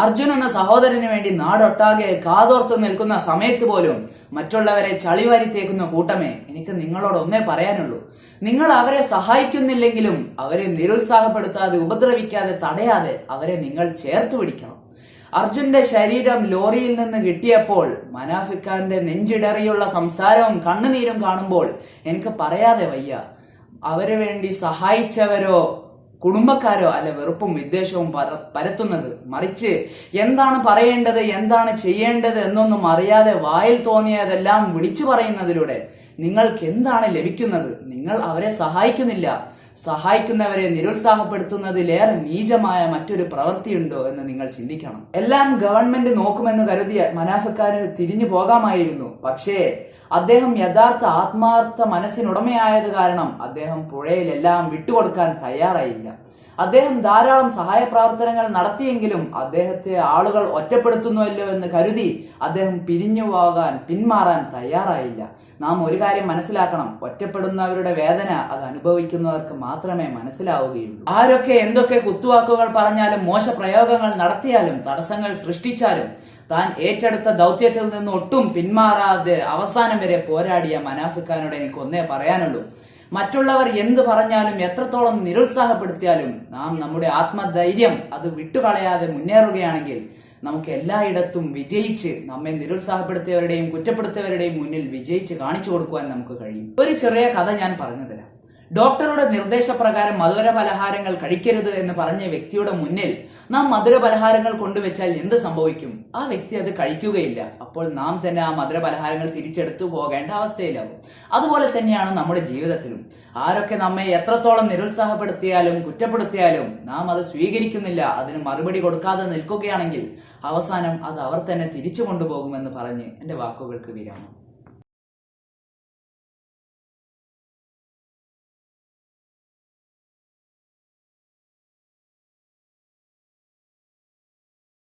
അർജുൻ എന്ന സഹോദരന് വേണ്ടി നാടൊട്ടാകെ കാതോർത്ത് നിൽക്കുന്ന സമയത്ത് പോലും മറ്റുള്ളവരെ ചളിവാരിത്തേക്കുന്ന കൂട്ടമേ, എനിക്ക് നിങ്ങളോട് ഒന്നേ പറയാനുള്ളൂ. നിങ്ങൾ അവരെ സഹായിക്കുന്നില്ലെങ്കിലും അവരെ നിരുത്സാഹപ്പെടുത്താതെ, ഉപദ്രവിക്കാതെ, തടയാതെ അവരെ നിങ്ങൾ ചേർത്ത് പിടിക്കണം. അർജുന്റെ ശരീരം ലോറിയിൽ നിന്ന് കിട്ടിയപ്പോൾ മനാഫിക്കാന്റെ നെഞ്ചിടറിയുള്ള സംസാരവും കണ്ണുനീരും കാണുമ്പോൾ എനിക്ക് പറയാതെ വയ്യ. അവരെ വേണ്ടി സഹായിച്ചവരോ കുടുംബക്കാരോ അല്ല വെറുപ്പും വിദ്വേഷവും പരത്തുന്നത്. മറിച്ച് എന്താണ് പറയേണ്ടത്, എന്താണ് ചെയ്യേണ്ടത് എന്നൊന്നും അറിയാതെ വായിൽ തോന്നിയതെല്ലാം വിളിച്ചു പറയുന്നതിലൂടെ നിങ്ങൾക്ക് എന്താണ് ലഭിക്കുന്നത്? നിങ്ങൾ അവരെ സഹായിക്കുന്നില്ല. സഹായിക്കുന്നവരെ നിരുത്സാഹപ്പെടുത്തുന്നതിലേറെ നീചമായ മറ്റൊരു പ്രവൃത്തിയുണ്ടോ എന്ന് നിങ്ങൾ ചിന്തിക്കണം. എല്ലാം ഗവൺമെന്റ് നോക്കുമെന്ന് കരുതിയ മനാഫിക്കാന് തിരിഞ്ഞു പോകാമായിരുന്നു. പക്ഷേ അദ്ദേഹം യഥാർത്ഥ ആത്മാർത്ഥ മനസ്സിനുടമയായത് കാരണം അദ്ദേഹം പുഴയിലെല്ലാം വിട്ടുകൊടുക്കാൻ തയ്യാറായില്ല. അദ്ദേഹം ധാരാളം സഹായ പ്രവർത്തനങ്ങൾ നടത്തിയെങ്കിലും അദ്ദേഹത്തെ ആളുകൾ ഒറ്റപ്പെടുത്തുന്നുവല്ലോ എന്ന് കരുതി അദ്ദേഹം പിന്മാറാൻ തയ്യാറായില്ല. നാം ഒരു കാര്യം മനസ്സിലാക്കണം, ഒറ്റപ്പെടുന്നവരുടെ വേദന അത് അനുഭവിക്കുന്നവർക്ക് മാത്രമേ മനസ്സിലാവുകയുള്ളൂ. ആരൊക്കെ എന്തൊക്കെ കുത്തുവാക്കുകൾ പറഞ്ഞാലും, മോശ പ്രയോഗങ്ങൾ നടത്തിയാലും, തടസ്സങ്ങൾ സൃഷ്ടിച്ചാലും താൻ ഏറ്റെടുത്ത ദൗത്യത്തിൽ നിന്ന് ഒട്ടും പിന്മാറാതെ അവസാനം വരെ പോരാടിയ മനാഫിക്കാനോട് എനിക്ക് ഒന്നേ പറയാനുള്ളൂ. മറ്റുള്ളവർ എന്ത് പറഞ്ഞാലും, എത്രത്തോളം നിരുത്സാഹപ്പെടുത്തിയാലും നാം നമ്മുടെ ആത്മധൈര്യം അത് വിട്ടുകളയാതെ മുന്നേറുകയാണെങ്കിൽ നമുക്ക് എല്ലായിടത്തും വിജയിച്ച്, നമ്മെ നിരുത്സാഹപ്പെടുത്തിയവരുടെയും കുറ്റപ്പെടുത്തിയവരുടെയും മുന്നിൽ വിജയിച്ച് കാണിച്ചു കൊടുക്കുവാൻ നമുക്ക് കഴിയും. ഒരു ചെറിയ കഥ ഞാൻ പറഞ്ഞു തരാം. ഡോക്ടറുടെ നിർദ്ദേശപ്രകാരം മധുര പലഹാരങ്ങൾ കഴിക്കരുത് എന്ന് പറഞ്ഞ വ്യക്തിയുടെ മുന്നിൽ നാം മധുര പലഹാരങ്ങൾ കൊണ്ടുവച്ചാൽ എന്ത് സംഭവിക്കും? ആ വ്യക്തി അത് കഴിക്കുകയില്ല. അപ്പോൾ നാം തന്നെ ആ മധുര പലഹാരങ്ങൾ തിരിച്ചെടുത്തു പോകേണ്ട അവസ്ഥയിലാവും. അതുപോലെ തന്നെയാണ് നമ്മുടെ ജീവിതത്തിലും. ആരൊക്കെ നമ്മെ എത്രത്തോളം നിരുത്സാഹപ്പെടുത്തിയാലും കുറ്റപ്പെടുത്തിയാലും നാം അത് സ്വീകരിക്കുന്നില്ല, അതിന് മറുപടി കൊടുക്കാതെ നിൽക്കുകയാണെങ്കിൽ അവസാനം അത് അവർ തന്നെ തിരിച്ചു കൊണ്ടുപോകുമെന്ന് പറഞ്ഞ് എൻ്റെ വാക്കുകൾക്ക് വിരാമം.